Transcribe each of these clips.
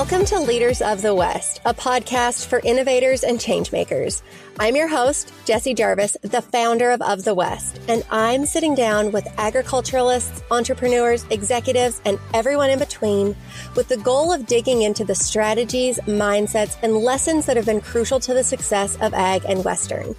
Welcome to Leaders of the West, a podcast for innovators and changemakers. I'm your host, Jessie Jarvis, the founder of the West, and I'm sitting down with agriculturalists, entrepreneurs, executives, and everyone in between with the goal of digging into the strategies, mindsets, and lessons that have been crucial to the success of ag and Western.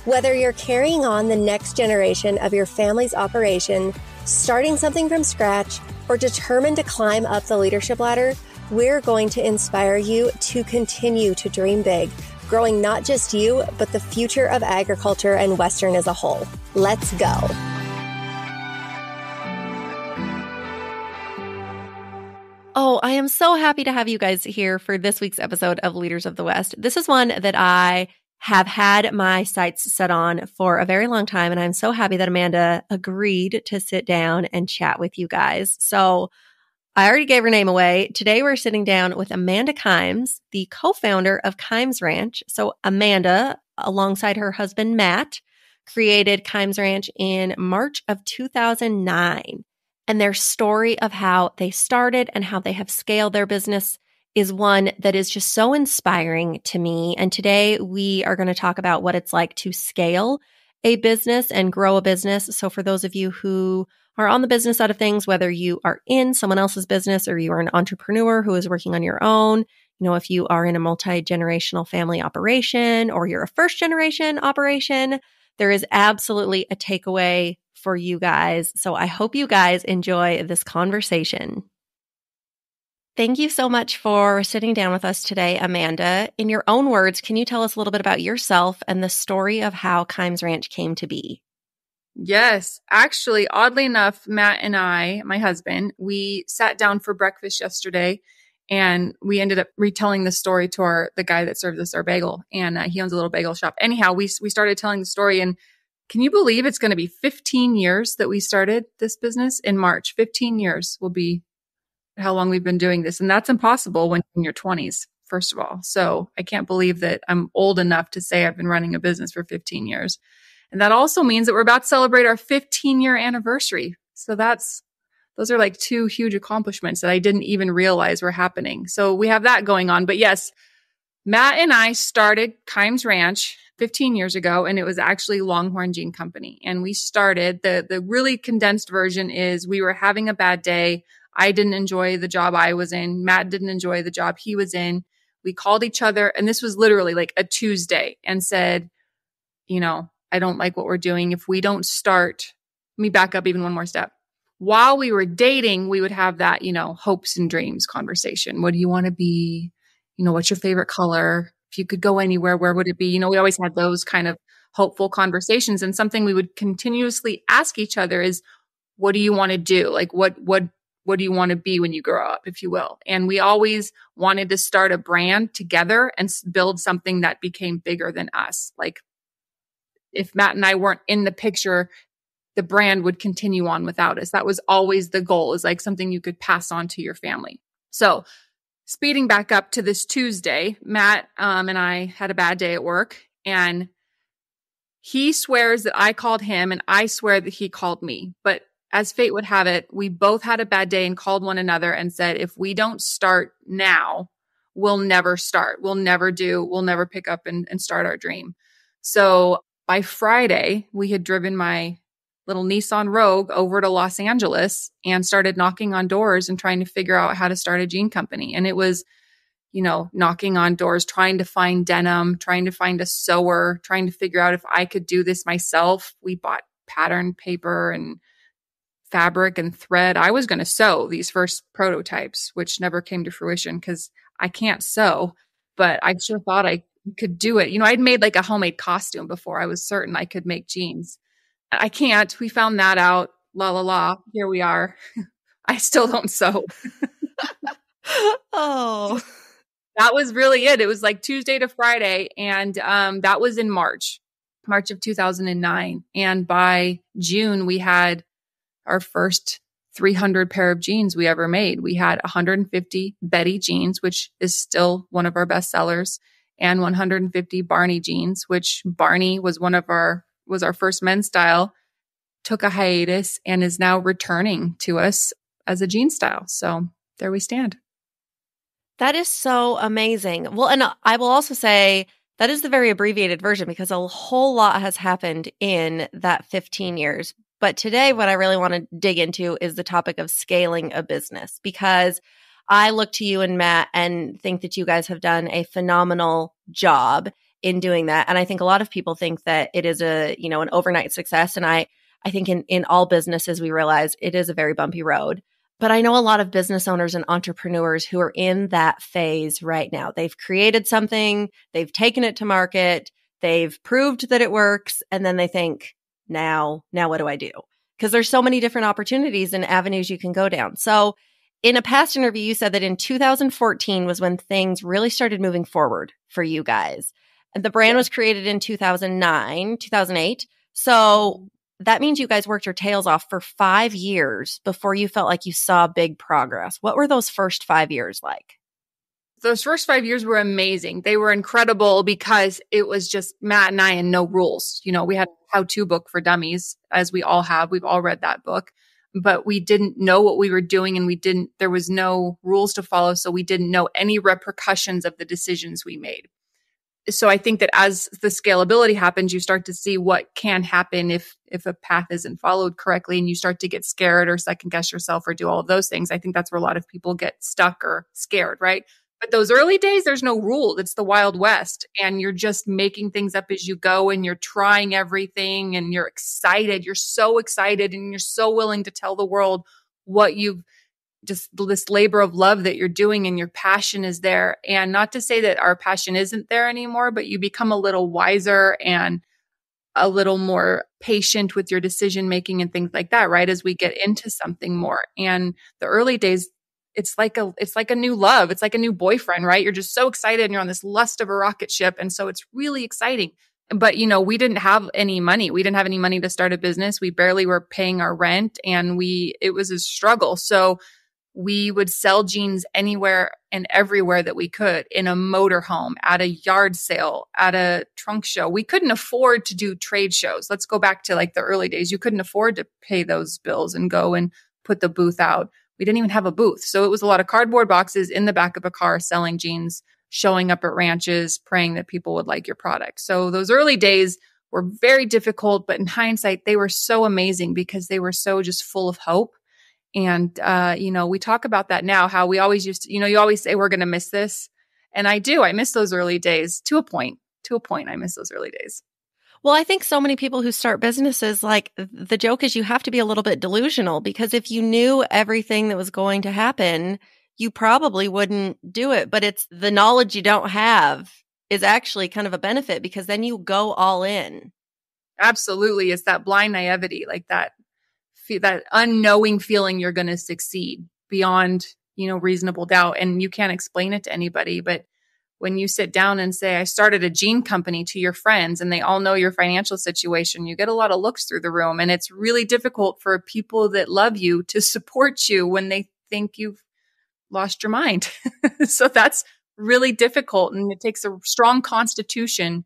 Whether you're carrying on the next generation of your family's operation, starting something from scratch, or determined to climb up the leadership ladder, we're going to inspire you to continue to dream big, growing not just you, but the future of agriculture and Western as a whole. Let's go. Oh, I am so happy to have you guys here for this week's episode of Leaders of the West. This is one that I have had my sights set on for a very long time, and I'm so happy that Amanda agreed to sit down and chat with you guys. So I already gave her name away. Today, we're sitting down with Amanda Kimes, the co-founder of Kimes Ranch. So Amanda, alongside her husband, Matt, created Kimes Ranch in March of 2009. And their story of how they started and how they have scaled their business is one that is just so inspiring to me. And today, we are going to talk about what it's like to scale a business and grow a business. So for those of you who are on the business side of things, whether you are in someone else's business or you are an entrepreneur who is working on your own, if you are in a multi-generational family operation or you're a first-generation operation, there is absolutely a takeaway for you guys. So I hope you guys enjoy this conversation. Thank you so much for sitting down with us today, Amanda. In your own words, can you tell us a little bit about yourself and the story of how Kimes Ranch came to be? Yes. Actually, oddly enough, Matt and I, my husband, we sat down for breakfast yesterday and we ended up retelling the story to the guy that served us our bagel. And he owns a little bagel shop. Anyhow, we started telling the story, and can you believe it's going to be 15 years that we started this business in March? 15 years will be how long we've been doing this. And that's impossible when you're in your 20s, first of all. So I can't believe that I'm old enough to say I've been running a business for 15 years. And that also means that we're about to celebrate our 15-year anniversary. So those are like two huge accomplishments that I didn't even realize were happening. So we have that going on. But yes, Matt and I started Kimes Ranch 15 years ago, and it was actually Longhorn Gene Company. And we started, the really condensed version is we were having a bad day. I didn't enjoy the job I was in. Matt didn't enjoy the job he was in. We called each other, and this was literally like a Tuesday, and said, I don't like what we're doing. If we don't start, let me back up even one more step. While we were dating, we would have that, hopes and dreams conversation. What do you want to be? What's your favorite color? If you could go anywhere, where would it be? We always had those kind of hopeful conversations. And something we would continuously ask each other is, what do you want to do? Like, what do you want to be when you grow up, if you will? And we always wanted to start a brand together and build something that became bigger than us. Like, if Matt and I weren't in the picture, the brand would continue on without us. That was always the goal, is like something you could pass on to your family. So speeding back up to this Tuesday, Matt and I had a bad day at work, and he swears that I called him and I swear that he called me. But as fate would have it, we both had a bad day and called one another and said, if we don't start now, we'll never start. We'll never pick up and start our dream. So by Friday, we had driven my little Nissan Rogue over to Los Angeles and started knocking on doors and trying to figure out how to start a gene company. And it was, knocking on doors, trying to find denim, trying to find a sewer, trying to figure out if I could do this myself. We bought pattern paper and fabric and thread. I was going to sew these first prototypes, which never came to fruition because I can't sew, but I sure thought I could do it. I'd made like a homemade costume before. I was certain I could make jeans. I can't. We found that out. La la la. Here we are. I still don't sew. Oh, that was really it. It was like Tuesday to Friday. And that was in March of 2009. And by June, we had our first 300 pair of jeans we ever made. We had 150 Betty jeans, which is still one of our best sellers, and 150 Barney jeans, which Barney was our first men's style, took a hiatus and is now returning to us as a jean style. So there we stand. That is so amazing. Well, and I will also say that is the very abbreviated version because a whole lot has happened in that 15 years. But today, what I really want to dig into is the topic of scaling a business, because I look to you and Matt and think that you guys have done a phenomenal job in doing that. And I think a lot of people think that it is an overnight success. And I think in all businesses, we realize it is a very bumpy road. But I know a lot of business owners and entrepreneurs who are in that phase right now. They've created something, they've taken it to market, they've proved that it works, and then they think, now what do I do? Because there's so many different opportunities and avenues you can go down. So in a past interview, you said that in 2014 was when things really started moving forward for you guys. And the brand was created in 2008. So that means you guys worked your tails off for 5 years before you felt like you saw big progress. What were those first 5 years like? Those first 5 years were amazing. They were incredible because it was just Matt and I and no rules. We had a how-to book for dummies, as we all have. We've all read that book, but we didn't know what we were doing, and there was no rules to follow. So we didn't know any repercussions of the decisions we made. So I think that as the scalability happens, you start to see what can happen if a path isn't followed correctly, and you start to get scared or second guess yourself or do all of those things. I think that's where a lot of people get stuck or scared, right? But those early days, there's no rule. It's the Wild West, and you're just making things up as you go, and you're trying everything, and you're excited. You're so excited, and you're so willing to tell the world what you've just this labor of love that you're doing, and your passion is there. And not to say that our passion isn't there anymore, but you become a little wiser and a little more patient with your decision making and things like that, right? As we get into something more. And the early days, it's like a new love. It's like a new boyfriend, right? You're just so excited and you're on this lust of a rocket ship. And so it's really exciting. But, we didn't have any money. We didn't have any money to start a business. We barely were paying our rent, and it was a struggle. So we would sell jeans anywhere and everywhere that we could, in a motorhome, at a yard sale, at a trunk show. We couldn't afford to do trade shows. Let's go back to like the early days. You couldn't afford to pay those bills and go and put the booth out. We didn't even have a booth. So it was a lot of cardboard boxes in the back of a car selling jeans, showing up at ranches, praying that people would like your product. So those early days were very difficult, but in hindsight, they were so amazing because they were so just full of hope. And, we talk about that now, how we always used to, you always say we're going to miss this. And I do. I miss those early days to a point. I miss those early days. Well, I think so many people who start businesses, like the joke is you have to be a little bit delusional, because if you knew everything that was going to happen, you probably wouldn't do it. But it's the knowledge you don't have is actually kind of a benefit, because then you go all in. Absolutely. It's that blind naivety, like that unknowing feeling you're going to succeed beyond, reasonable doubt. And you can't explain it to anybody. But when you sit down and say, I started a jean company, to your friends, and they all know your financial situation, you get a lot of looks through the room. And it's really difficult for people that love you to support you when they think you've lost your mind. So that's really difficult. And it takes a strong constitution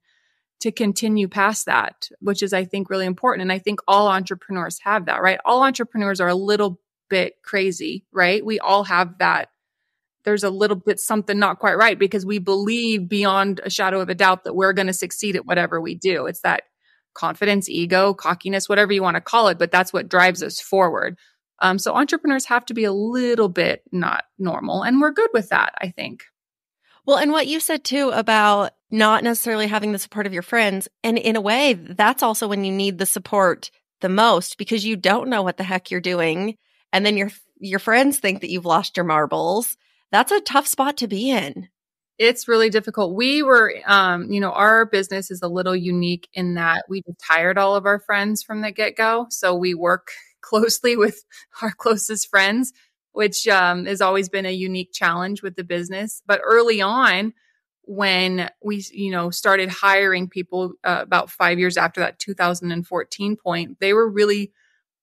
to continue past that, which is, I think, really important. And I think all entrepreneurs have that, right? All entrepreneurs are a little bit crazy, right? We all have that. There's a little bit something not quite right, because we believe beyond a shadow of a doubt that we're going to succeed at whatever we do. It's that confidence, ego, cockiness, whatever you want to call it, but that's what drives us forward. So entrepreneurs have to be a little bit not normal, and we're good with that, I think. Well, and what you said too about not necessarily having the support of your friends, and in a way, that's also when you need the support the most, because you don't know what the heck you're doing, and then your friends think that you've lost your marbles. That's a tough spot to be in. It's really difficult. We were, our business is a little unique in that we just hired all of our friends from the get-go. So we work closely with our closest friends, which has always been a unique challenge with the business. But early on, when we, started hiring people about 5 years after that 2014 point, they were really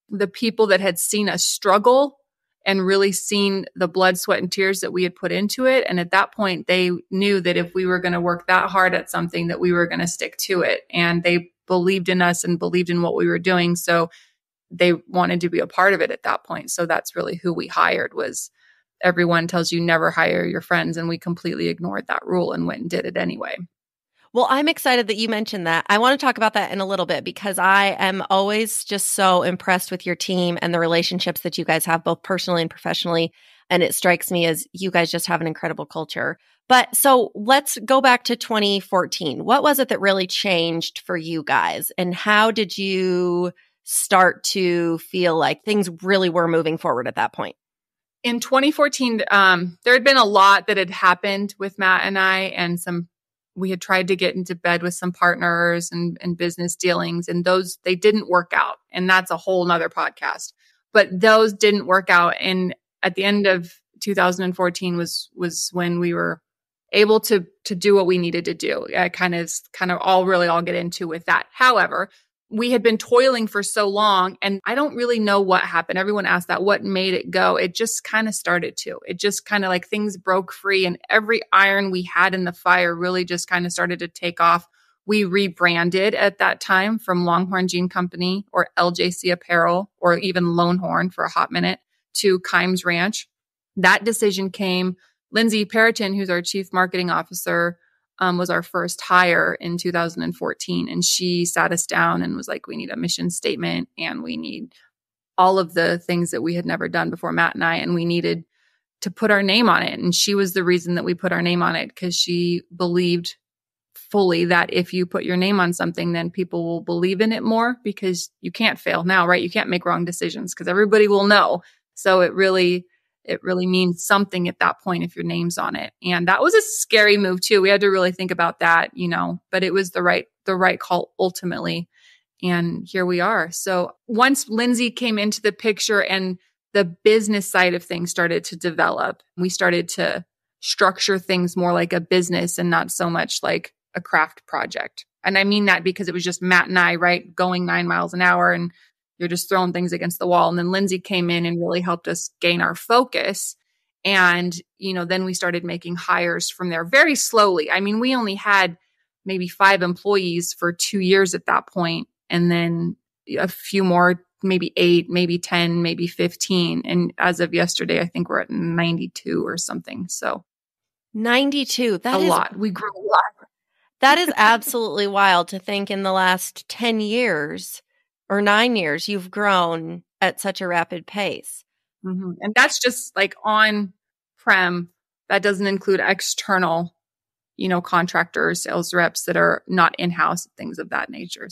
the people that had seen us struggle and really seen the blood, sweat, and tears that we had put into it. And at that point, they knew that if we were going to work that hard at something, that we were going to stick to it. And they believed in us and believed in what we were doing. So they wanted to be a part of it at that point. So that's really who we hired, was everyone tells you never hire your friends. And we completely ignored that rule and went and did it anyway. Well, I'm excited that you mentioned that. I want to talk about that in a little bit because I am always just so impressed with your team and the relationships that you guys have, both personally and professionally. And it strikes me as you guys just have an incredible culture. But so let's go back to 2014. What was it that really changed for you guys? And how did you start to feel like things really were moving forward at that point? In 2014, there had been a lot that had happened with Matt and I, and we had tried to get into bed with some partners and business dealings, and they didn't work out. And that's a whole nother podcast, but those didn't work out. And at the end of 2014 was when we were able to do what we needed to do. I kind of I'll get into with that. However, we had been toiling for so long, and I don't really know what happened. Everyone asked that, what made it go? It just kind of started to. It just kind of like things broke free, and every iron we had in the fire really just kind of started to take off. We rebranded at that time from Longhorn Jean Company or LJC Apparel or even Longhorn for a hot minute to Kimes Ranch. That decision came. Lindsay Periton, who's our chief marketing officer, was our first hire in 2014. And she sat us down and was like, we need a mission statement and we need all of the things that we had never done before, Matt and I, and we needed to put our name on it. And she was the reason that we put our name on it, because she believed fully that if you put your name on something, then people will believe in it more, because you can't fail now, right? You can't make wrong decisions because everybody will know. So it really means something at that point if your name's on it. And that was a scary move too. We had to really think about that, but it was the right call ultimately. And here we are. So once Lindsay came into the picture and the business side of things started to develop, we started to structure things more like a business and not so much like a craft project. And I mean that because it was just Matt and I, right, going 9 miles an hour and you're just throwing things against the wall. And then Lindsay came in and really helped us gain our focus. And, then we started making hires from there very slowly. I mean, we only had maybe 5 employees for 2 years at that point. And then a few more, maybe 8, maybe 10, maybe 15. And as of yesterday, I think we're at 92 or something. So 92. That is is a lot. We grew a lot. That is absolutely wild to think in the last 10 years or 9 years, you've grown at such a rapid pace. Mm-hmm. And that's just like on-prem. That doesn't include external, contractors, sales reps that are not in-house, things of that nature.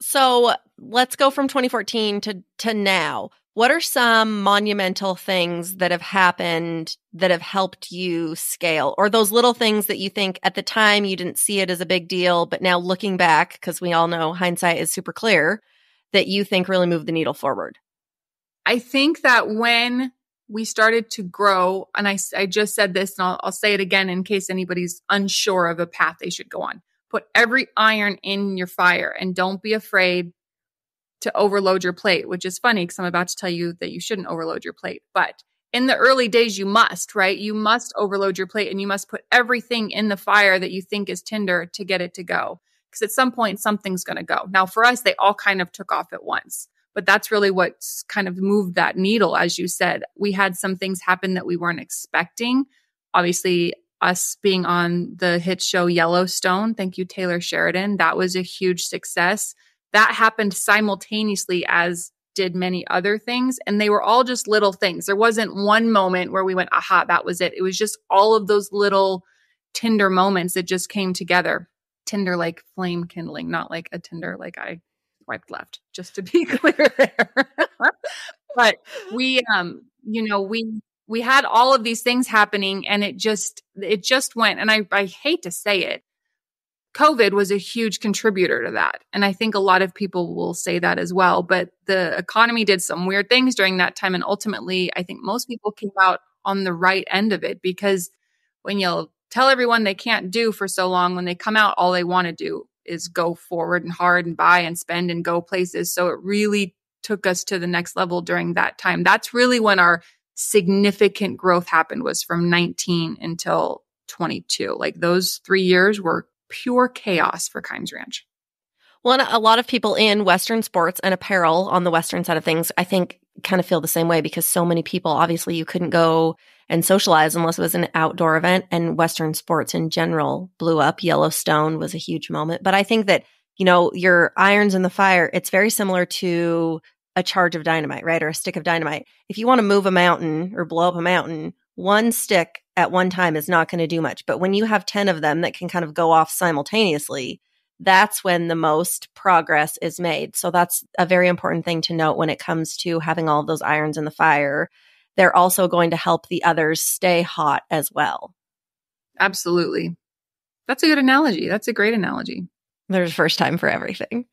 So let's go from 2014 to now. What are some monumental things that have happened that have helped you scale, or those little things that you think at the time you didn't see it as a big deal, but now looking back, because we all know hindsight is super clear, that you think really moved the needle forward? I think that when we started to grow, and I just said this, and I'll say it again in case anybody's unsure of a path they should go on. Put every iron in your fire and don't be afraid to overload your plate, which is funny because I'm about to tell you that you shouldn't overload your plate. But in the early days, you must, right? You must overload your plate and you must put everything in the fire that you think is tinder to get it to go. Because at some point, something's going to go. Now, for us, they all kind of took off at once. But that's really what's kind of moved that needle, as you said. We had some things happen that we weren't expecting. Obviously, us being on the hit show Yellowstone, thank you, Taylor Sheridan. That was a huge success. That happened simultaneously as did many other things. And they were all just little things. There wasn't one moment where we went, aha, that was it. It was just all of those little Tinder moments that just came together. Tinder like flame kindling, not like a Tinder like I swiped left, just to be clear there. But we had all of these things happening and it just went. And I hate to say it, COVID was a huge contributor to that. And I think a lot of people will say that as well. But the economy did some weird things during that time. And ultimately, I think most people came out on the right end of it, because when you'll tell everyone they can't do for so long, when they come out, all they want to do is go forward and hard and buy and spend and go places. So it really took us to the next level during that time. That's really when our significant growth happened, was from 19 until 22. Like those 3 years were pure chaos for Kimes Ranch. Well, and a lot of people in Western sports and apparel on the Western side of things, I think kind of feel the same way because so many people, obviously you couldn't go and socialize unless it was an outdoor event, and Western sports in general blew up. Yellowstone was a huge moment. But I think that, your irons in the fire, it's very similar to a charge of dynamite, right? Or a stick of dynamite. If you want to move a mountain or blow up a mountain, one stick at one time is not going to do much. But when you have 10 of them that can kind of go off simultaneously, that's when the most progress is made. So that's a very important thing to note when it comes to having all of those irons in the fire. They're also going to help the others stay hot as well. Absolutely. That's a good analogy. That's a great analogy. There's a first time for everything.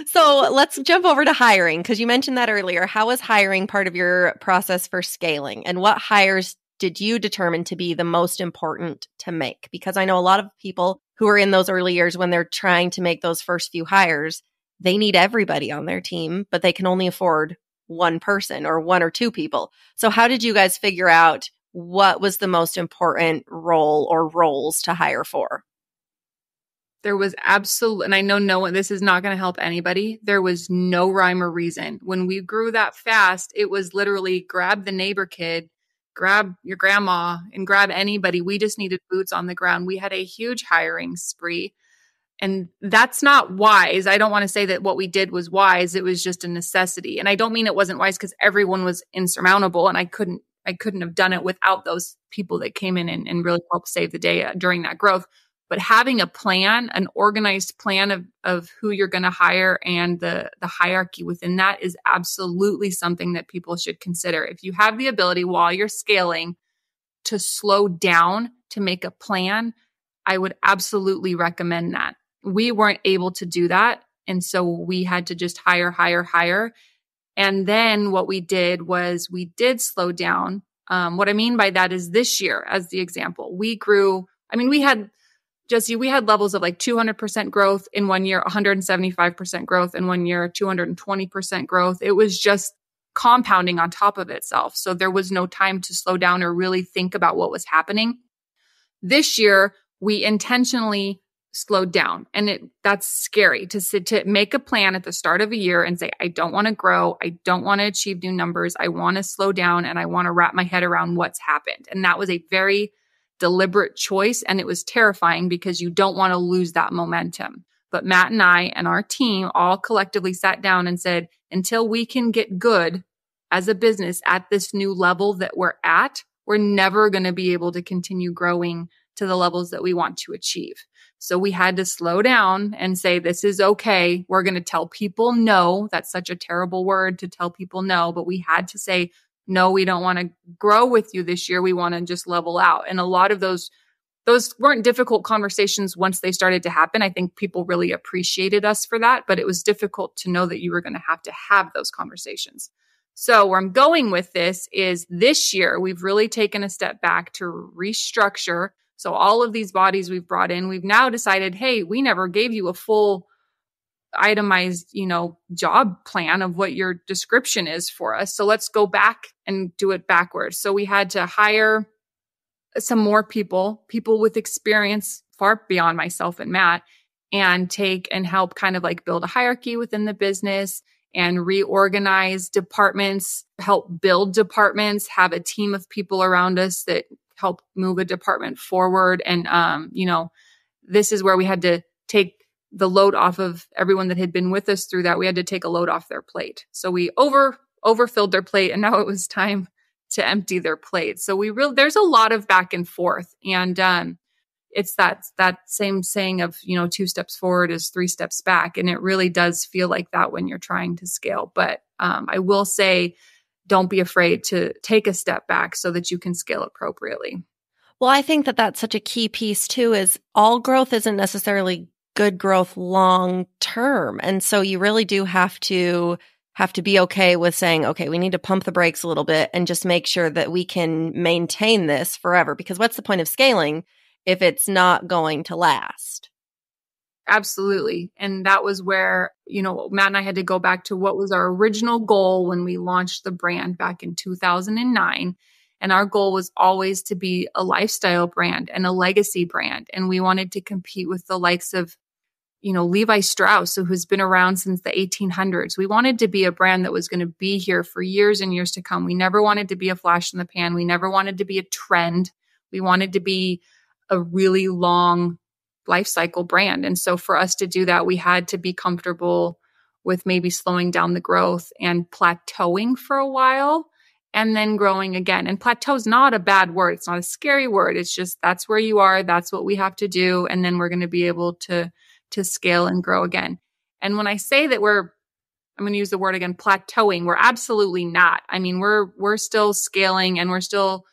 So let's jump over to hiring, because you mentioned that earlier. How was hiring part of your process for scaling? And what hires did you determine to be the most important to make? Because I know a lot of people who are in those early years when they're trying to make those first few hires, they need everybody on their team, but they can only afford one person or one or two people. So how did you guys figure out what was the most important role or roles to hire for? There was absolutely, and I know no one, this is not going to help anybody. There was no rhyme or reason. When we grew that fast, it was literally grab the neighbor kid, grab your grandma, and grab anybody. We just needed boots on the ground. We had a huge hiring spree. And that's not wise. I don't want to say that what we did was wise. It was just a necessity. And I don't mean it wasn't wise because everyone was insurmountable and I couldn't have done it without those people that came in and really helped save the day during that growth. But having a plan, an organized plan of who you're going to hire and the hierarchy within that is absolutely something that people should consider. If you have the ability while you're scaling to slow down, to make a plan, I would absolutely recommend that. We weren't able to do that. And so we had to just hire. And then what we did was we did slow down. What I mean by that is this year, as the example, we grew. I mean, we had levels of like 200% growth in 1 year, 175% growth in 1 year, 220% growth. It was just compounding on top of itself. So there was no time to slow down or really think about what was happening. This year, we intentionally slowed down. And that's scary to make a plan at the start of a year and say, I don't want to grow. I don't want to achieve new numbers. I want to slow down and I want to wrap my head around what's happened. And that was a very deliberate choice. And it was terrifying because you don't want to lose that momentum. But Matt and I and our team all collectively sat down and said, until we can get good as a business at this new level that we're at, we're never going to be able to continue growing to the levels that we want to achieve. So we had to slow down and say, this is okay. We're going to tell people no. That's such a terrible word to tell people no, but we had to say, no, we don't want to grow with you this year. We want to just level out. And a lot of those weren't difficult conversations once they started to happen. I think people really appreciated us for that, but it was difficult to know that you were going to have those conversations. So where I'm going with this is this year, we've really taken a step back to restructure. So all of these bodies we've brought in, we've now decided, hey, we never gave you a full itemized, job plan of what your description is for us. So let's go back and do it backwards. So we had to hire some more people with experience far beyond myself and Matt, and take and help kind of like build a hierarchy within the business and reorganize departments, help build departments, have a team of people around us that help move a department forward. And, this is where we had to take the load off of everyone that had been with us through that. We had to take a load off their plate. So we overfilled their plate, and now it was time to empty their plate. So there's a lot of back and forth. And, it's that same saying of, 2 steps forward is 3 steps back. And it really does feel like that when you're trying to scale. But, I will say, don't be afraid to take a step back so that you can scale appropriately. Well, I think that that's such a key piece too, is all growth isn't necessarily good growth long term. And so you really do have to be okay with saying, okay, we need to pump the brakes a little bit and just make sure that we can maintain this forever. Because what's the point of scaling if it's not going to last? Absolutely. And that was where, Matt and I had to go back to what was our original goal when we launched the brand back in 2009. And our goal was always to be a lifestyle brand and a legacy brand. And we wanted to compete with the likes of, Levi Strauss, who's been around since the 1800s. We wanted to be a brand that was going to be here for years and years to come. We never wanted to be a flash in the pan. We never wanted to be a trend. We wanted to be a really long life cycle brand. And so for us to do that, we had to be comfortable with maybe slowing down the growth and plateauing for a while and then growing again. And plateau is not a bad word. It's not a scary word. It's just, that's where you are. That's what we have to do. And then we're going to be able to scale and grow again. And when I say that I'm going to use the word again, plateauing, we're absolutely not. I mean, we're still scaling and we're still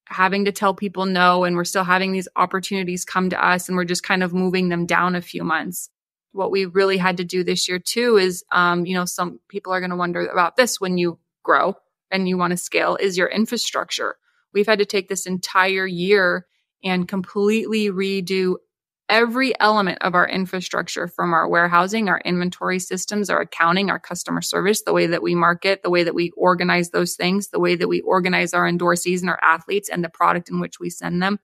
having to tell people no, and we're still having these opportunities come to us, and we're just kind of moving them down a few months. What we really had to do this year too is, some people are going to wonder about this when you grow and you want to scale, is your infrastructure. We've had to take this entire year and completely redo every element of our infrastructure, from our warehousing, our inventory systems, our accounting, our customer service, the way that we market, the way that we organize those things, the way that we organize our endorsees and our athletes and the product in which we send them.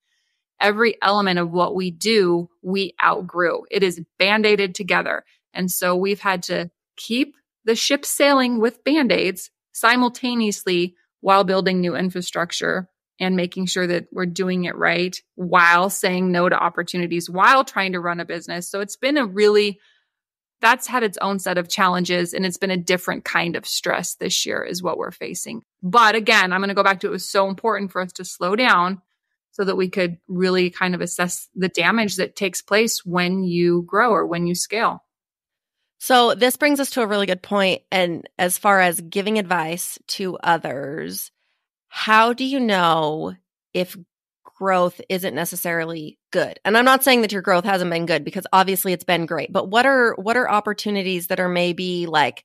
Every element of what we do, we outgrew. It is band-aided together. And so we've had to keep the ship sailing with band-aids simultaneously while building new infrastructure and making sure that we're doing it right while saying no to opportunities, while trying to run a business. So it's been that's had its own set of challenges, and it's been a different kind of stress this year is what we're facing. But again, I'm going to go back to, it was so important for us to slow down so that we could really kind of assess the damage that takes place when you grow or when you scale. So this brings us to a really good point. And as far as giving advice to others, how do you know if growth isn't necessarily good? And I'm not saying that your growth hasn't been good, because obviously it's been great. But what are opportunities that are maybe like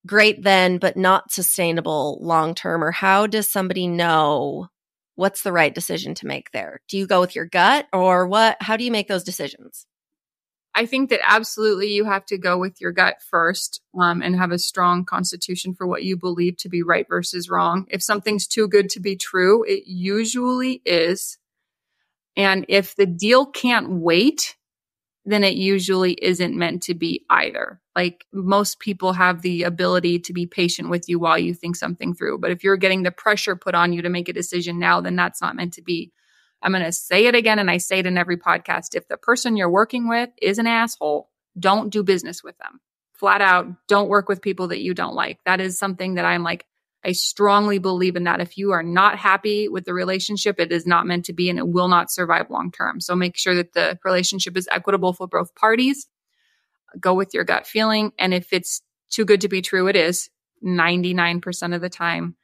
great then, but not sustainable long term? Or how does somebody know what's the right decision to make there? Do you go with your gut, or what? How do you make those decisions? I think that absolutely you have to go with your gut first, and have a strong constitution for what you believe to be right versus wrong. If something's too good to be true, it usually is. And if the deal can't wait, then it usually isn't meant to be either. Like, most people have the ability to be patient with you while you think something through. But if you're getting the pressure put on you to make a decision now, then that's not meant to be. I'm going to say it again, and I say it in every podcast. If the person you're working with is an asshole, don't do business with them. Flat out, don't work with people that you don't like. That is something that I strongly believe in that. If you are not happy with the relationship, it is not meant to be, and it will not survive long term. So make sure that the relationship is equitable for both parties. Go with your gut feeling. And if it's too good to be true, it is 99% of the time.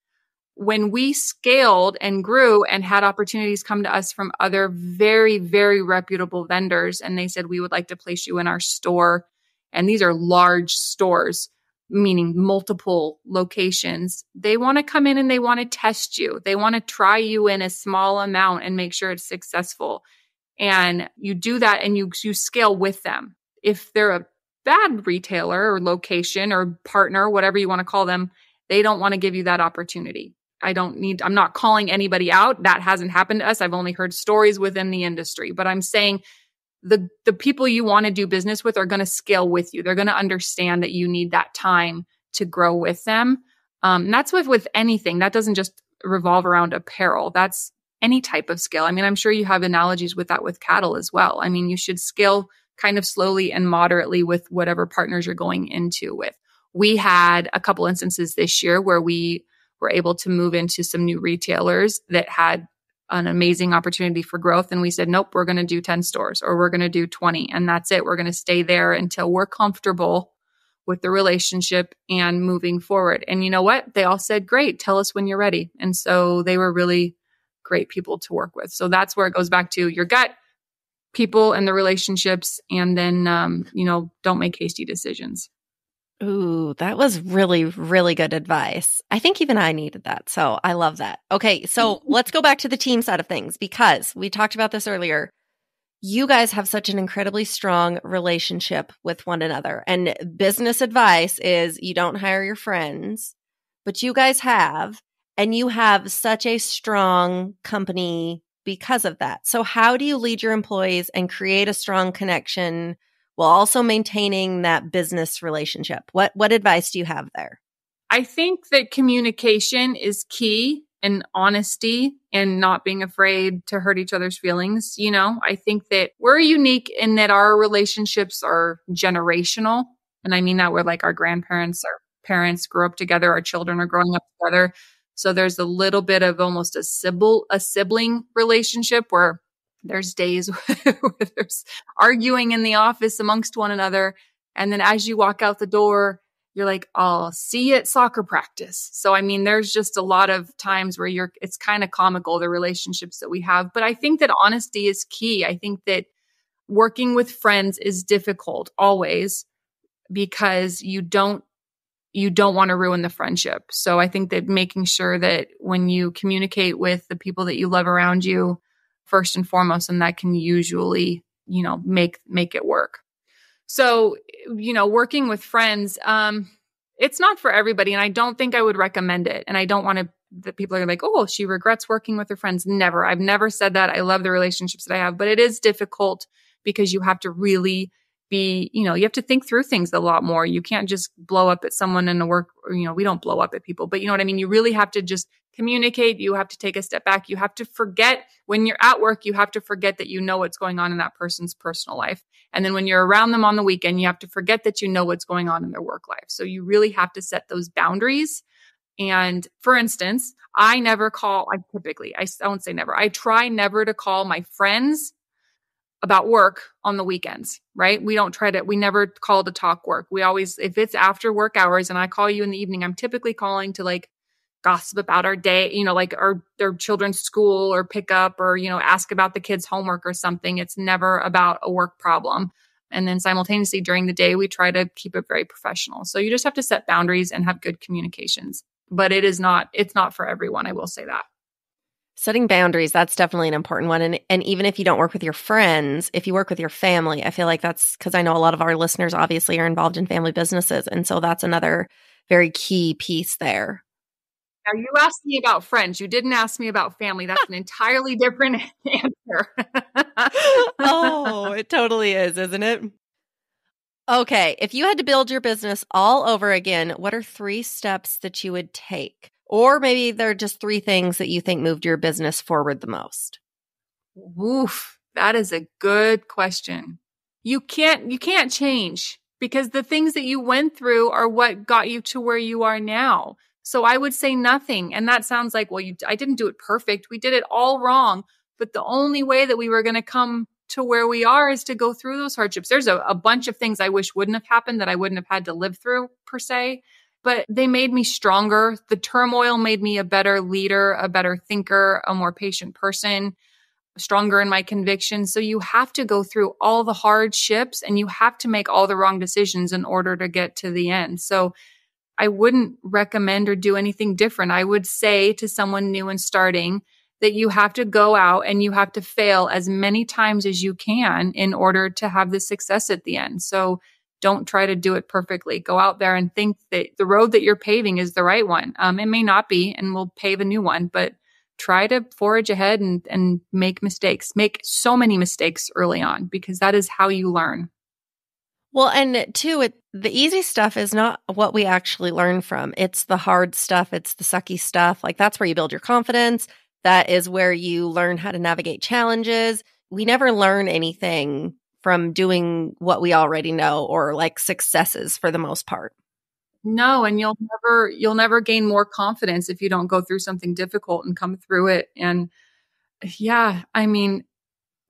When we scaled and grew and had opportunities come to us from other very, very reputable vendors, and they said, we would like to place you in our store. And these are large stores, meaning multiple locations. They want to come in and they want to test you. They want to try you in a small amount and make sure it's successful. And you do that and you scale with them. If they're a bad retailer or location or partner, whatever you want to call them, they don't want to give you that opportunity. I'm not calling anybody out. That hasn't happened to us. I've only heard stories within the industry, but I'm saying the people you want to do business with are going to scale with you. They're going to understand that you need that time to grow with them. And that's with anything. That doesn't just revolve around apparel. That's any type of scale. I mean, I'm sure you have analogies with that with cattle as well. I mean, you should scale kind of slowly and moderately with whatever partners you're going into with. We had a couple instances this year where we were able to move into some new retailers that had an amazing opportunity for growth. And we said, nope, we're going to do 10 stores, or we're going to do 20. And that's it. We're going to stay there until we're comfortable with the relationship and moving forward. And you know what? They all said, great, tell us when you're ready. And so they were really great people to work with. So that's where it goes back to your gut, people and the relationships. And then, don't make hasty decisions. Ooh, that was really, really good advice. I think even I needed that. So I love that. Okay, so let's go back to the team side of things, because we talked about this earlier. You guys have such an incredibly strong relationship with one another. And business advice is you don't hire your friends, but you guys have, and you have such a strong company because of that. So how do you lead your employees and create a strong connection while also maintaining that business relationship? What advice do you have there? I think that communication is key, and honesty, and not being afraid to hurt each other's feelings. I think that we're unique in that our relationships are generational. And I mean that we're like our grandparents, our parents grew up together, our children are growing up together. So there's a little bit of almost a sibling relationship where there's days where there's arguing in the office amongst one another. And then as you walk out the door, you're like, I'll see you at soccer practice. So, I mean, there's just a lot of times where it's kind of comical, the relationships that we have. But I think that honesty is key. I think that working with friends is difficult always because you don't want to ruin the friendship. So I think that making sure that when you communicate with the people that you love around you, first and foremost, and that can usually, make it work. So, working with friends, it's not for everybody. And I don't think I would recommend it. And I don't want that people are like, oh, she regrets working with her friends. Never. I've never said that. I love the relationships that I have, but it is difficult because you have to really be, you have to think through things a lot more. You can't just blow up at someone in the work, we don't blow up at people, but you know what I mean? You really have to just communicate. You have to take a step back. You have to forget when you're at work, you have to forget that you know what's going on in that person's personal life. And then when you're around them on the weekend, you have to forget that you know what's going on in their work life. So you really have to set those boundaries. And for instance, I won't say never. I try never to call my friends about work on the weekends, right? We never call to talk work. We always, if it's after work hours and I call you in the evening, I'm typically calling to like gossip about our day, like their children's school or pickup or, ask about the kids' homework or something. It's never about a work problem. And then simultaneously during the day, we try to keep it very professional. So you just have to set boundaries and have good communications, but it's not for everyone. I will say that. Setting boundaries, that's definitely an important one. And even if you don't work with your friends, if you work with your family, I feel like that's because I know a lot of our listeners obviously are involved in family businesses. And so that's another very key piece there. Now, you asked me about friends. You didn't ask me about family. That's an entirely different answer. Oh, it totally is, isn't it? Okay. If you had to build your business all over again, what are 3 steps that you would take? Or maybe they're just 3 things that you think moved your business forward the most. Oof, that is a good question. You can't change because the things that you went through are what got you to where you are now. So I would say nothing. And that sounds like, well, I didn't do it perfect. We did it all wrong. But the only way that we were going to come to where we are is to go through those hardships. There's a bunch of things I wish wouldn't have happened that I wouldn't have had to live through per se. But they made me stronger. The turmoil made me a better leader, a better thinker, a more patient person, stronger in my convictions. So you have to go through all the hardships and you have to make all the wrong decisions in order to get to the end. So I wouldn't recommend or do anything different. I would say to someone new and starting that you have to go out and you have to fail as many times as you can in order to have the success at the end. So don't try to do it perfectly. Go out there and think that the road that you're paving is the right one. It may not be, and we'll pave a new one, but try to forge ahead and make mistakes. Make so many mistakes early on because that is how you learn. Well, and too, the easy stuff is not what we actually learn from. It's the hard stuff. It's the sucky stuff. Like that's where you build your confidence. That is where you learn how to navigate challenges. We never learn anything from doing what we already know or like successes for the most part. No, and you'll never gain more confidence if you don't go through something difficult and come through it. And yeah, I mean,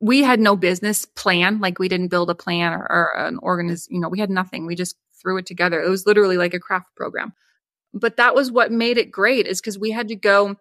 we had no business plan. Like we didn't build a plan or an organization. We had nothing. We just threw it together. It was literally like a craft program. But that was what made it great is because we had to go.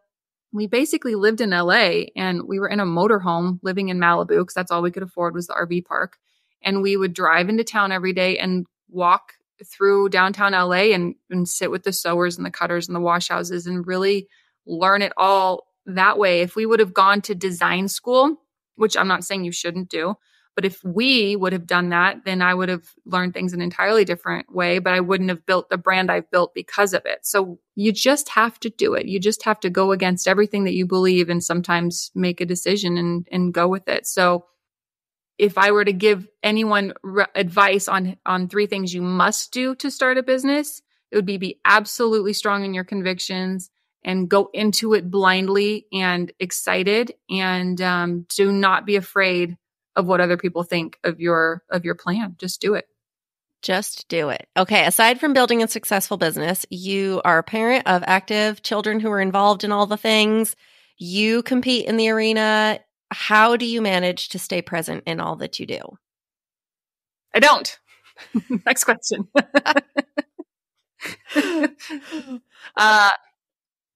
We basically lived in LA and we were in a motorhome living in Malibu because that's all we could afford was the RV park. And we would drive into town every day and walk through downtown LA and sit with the sewers and the cutters and the wash houses and really learn it all that way. If we would have gone to design school, which I'm not saying you shouldn't do, but if we would have done that, then I would have learned things an entirely different way, but I wouldn't have built the brand I've built because of it. So you just have to do it. You just have to go against everything that you believe and sometimes make a decision and go with it. So if I were to give anyone advice on 3 things you must do to start a business, it would be absolutely strong in your convictions and go into it blindly and excited, and do not be afraid of what other people think of your plan. Just do it. Just do it. Okay. Aside from building a successful business, you are a parent of active children who are involved in all the things. You compete in the arena. How do you manage to stay present in all that you do? I don't. Next question.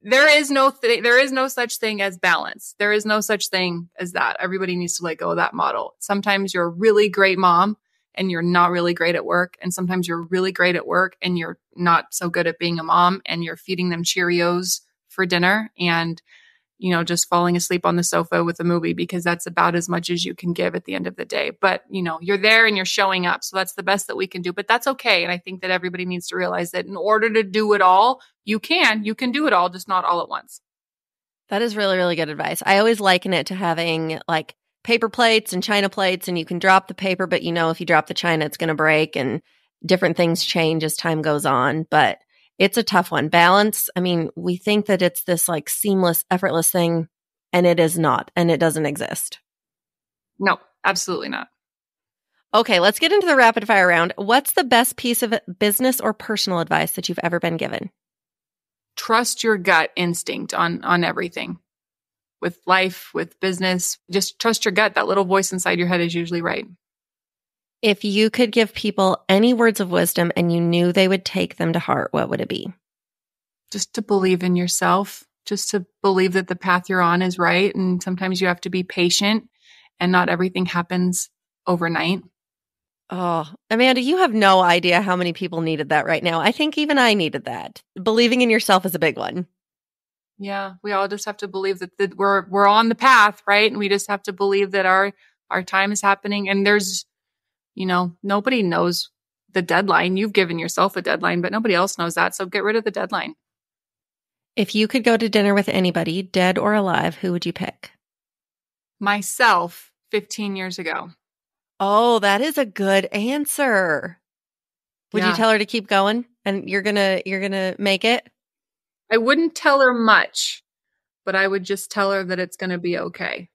There is no such thing as balance. There is no such thing as that. Everybody needs to let go of that model. Sometimes you're a really great mom and you're not really great at work. And sometimes you're really great at work and you're not so good at being a mom, and you're feeding them Cheerios for dinner and, just falling asleep on the sofa with a movie, because that's about as much as you can give at the end of the day. But, you're there and you're showing up. So that's the best that we can do, but that's okay. And I think that everybody needs to realize that in order to do it all, you can do it all, just not all at once. That is really, really good advice. I always liken it to having like paper plates and china plates, and you can drop the paper, but if you drop the china, it's going to break, and different things change as time goes on. But it's a tough one. Balance. I mean, we think that it's this like seamless, effortless thing, and it is not, and it doesn't exist. No, absolutely not. Okay, let's get into the rapid fire round. What's the best piece of business or personal advice that you've ever been given? Trust your gut instinct on everything. With life, with business, just trust your gut. That little voice inside your head is usually right. If you could give people any words of wisdom and you knew they would take them to heart, what would it be? Just to believe in yourself, just to believe that the path you're on is right. And sometimes you have to be patient, and not everything happens overnight. Oh, Amanda, you have no idea how many people needed that right now. I think even I needed that. Believing in yourself is a big one. Yeah, we all just have to believe that we're on the path, right? And we just have to believe that our time is happening. And there's, nobody knows the deadline. You've given yourself a deadline, but nobody else knows that. So get rid of the deadline. If you could go to dinner with anybody, dead or alive, who would you pick? Myself, 15 years ago. Oh, that is a good answer. Would you tell her to keep going and you're gonna make it? I wouldn't tell her much, but I would just tell her that it's going to be okay.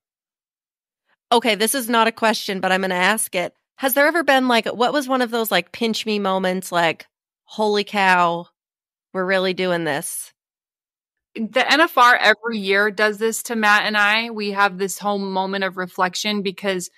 Okay, this is not a question, but I'm going to ask it. Has there ever been what was one of those pinch me moments, holy cow, we're really doing this? The NFR every year does this to Matt and I. We have this whole moment of reflection because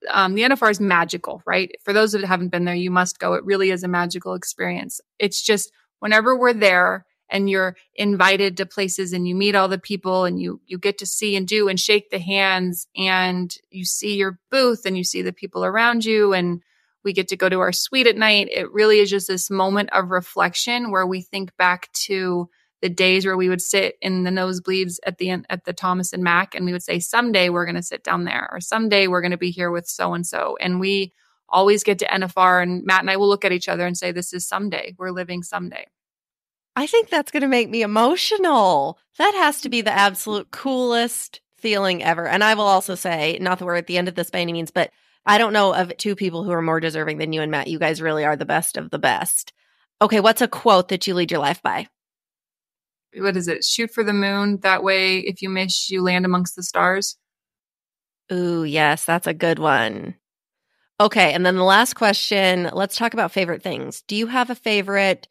the NFR is magical, right? For those that haven't been there, you must go. It really is a magical experience. It's just whenever we're there and you're invited to places and you meet all the people and you get to see and do and shake the hands and you see your booth and you see the people around you and we get to go to our suite at night. It really is just this moment of reflection where we think back to the days where we would sit in the nosebleeds at the Thomas and Mack, and we would say, someday we're going to sit down there, or someday we're going to be here with so-and-so. And we always get to NFR and Matt and I will look at each other and say, this is someday. We're living someday. I think that's going to make me emotional. That has to be the absolute coolest feeling ever. And I will also say, not that we're at the end of this by any means, but I don't know of 2 people who are more deserving than you and Matt. You guys really are the best of the best. Okay, what's a quote that you lead your life by? What is it? Shoot for the moon. That way, if you miss, you land amongst the stars. Ooh, yes, that's a good one. Okay, and then the last question, let's talk about favorite things. Do you have a favorite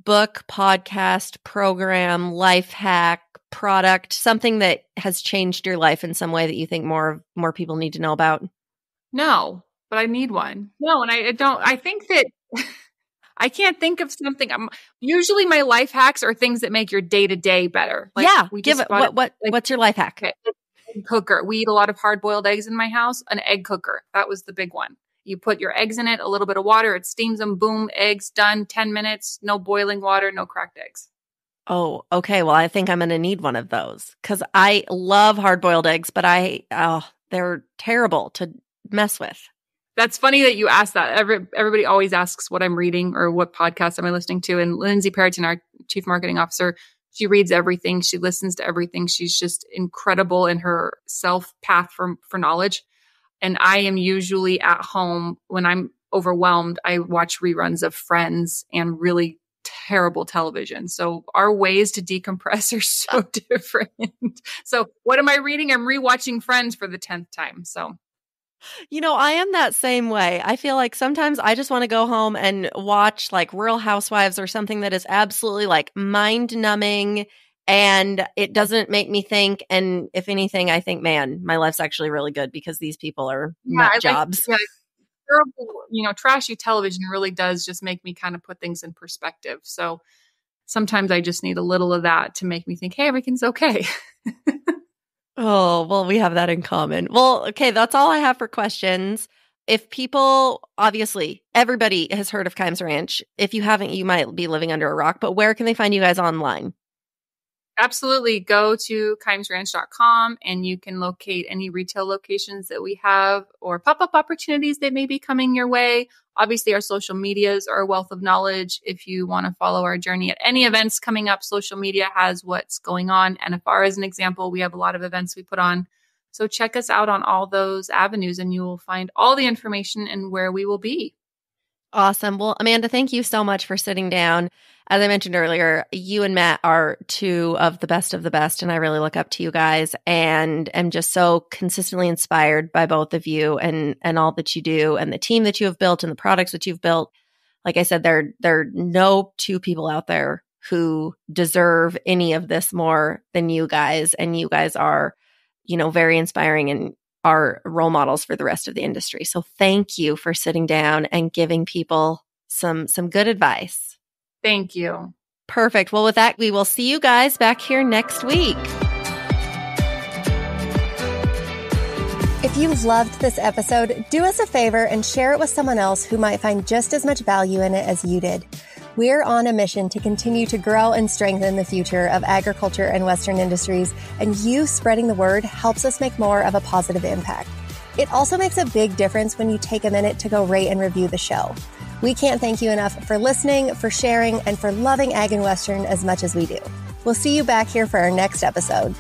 book, podcast, program, life hack, product, something that has changed your life in some way that you think more people need to know about? No, but I need one. No, and I don't. I think that I can't think of something. Usually my life hacks are things that make your day-to-day better. Give it. What's your life hack? Okay, egg cooker. We eat a lot of hard-boiled eggs in my house. An egg cooker. That was the big one. You put your eggs in it, a little bit of water, it steams them, boom, eggs done, 10 minutes, no boiling water, no cracked eggs. Oh, okay. Well, I think I'm going to need one of those because I love hard-boiled eggs, but they're terrible to mess with. That's funny that you asked that. Everybody always asks what I'm reading or what podcast am I listening to. And Lindsay Perriton, our chief marketing officer, she reads everything. She listens to everything. She's just incredible in her self path for knowledge. And I am usually at home when I'm overwhelmed. I watch reruns of Friends and really terrible television. So our ways to decompress are so different. So what am I reading? I'm rewatching Friends for the 10th time. So, I am that same way. I feel like sometimes I just want to go home and watch like Real Housewives or something that is absolutely like mind numbing and it doesn't make me think. And if anything, I think, man, my life's actually really good because these people are nut jobs. Terrible, trashy television really does just make me kind of put things in perspective. So sometimes I just need a little of that to make me think, hey, everything's okay. Oh, well, we have that in common. Well, okay, that's all I have for questions. If people, obviously, everybody has heard of Kimes Ranch. If you haven't, you might be living under a rock, but where can they find you guys online? Absolutely. Go to kimesranch.com and you can locate any retail locations that we have or pop-up opportunities that may be coming your way. Obviously, our social medias are a wealth of knowledge. If you want to follow our journey at any events coming up, social media has what's going on. NFR is an example. We have a lot of events we put on. So check us out on all those avenues and you will find all the information and where we will be. Awesome. Well, Amanda, thank you so much for sitting down. As I mentioned earlier, you and Matt are two of the best, and I really look up to you guys and am just so consistently inspired by both of you and all that you do and the team that you have built and the products that you've built. Like I said, there are no two people out there who deserve any of this more than you guys. And you guys are, very inspiring and are role models for the rest of the industry. So thank you for sitting down and giving people some good advice. Thank you. Perfect. Well, with that, we will see you guys back here next week. If you loved this episode, do us a favor and share it with someone else who might find just as much value in it as you did. We're on a mission to continue to grow and strengthen the future of agriculture and Western industries, and you spreading the word helps us make more of a positive impact. It also makes a big difference when you take a minute to go rate and review the show. We can't thank you enough for listening, for sharing, and for loving Ag and Western as much as we do. We'll see you back here for our next episode.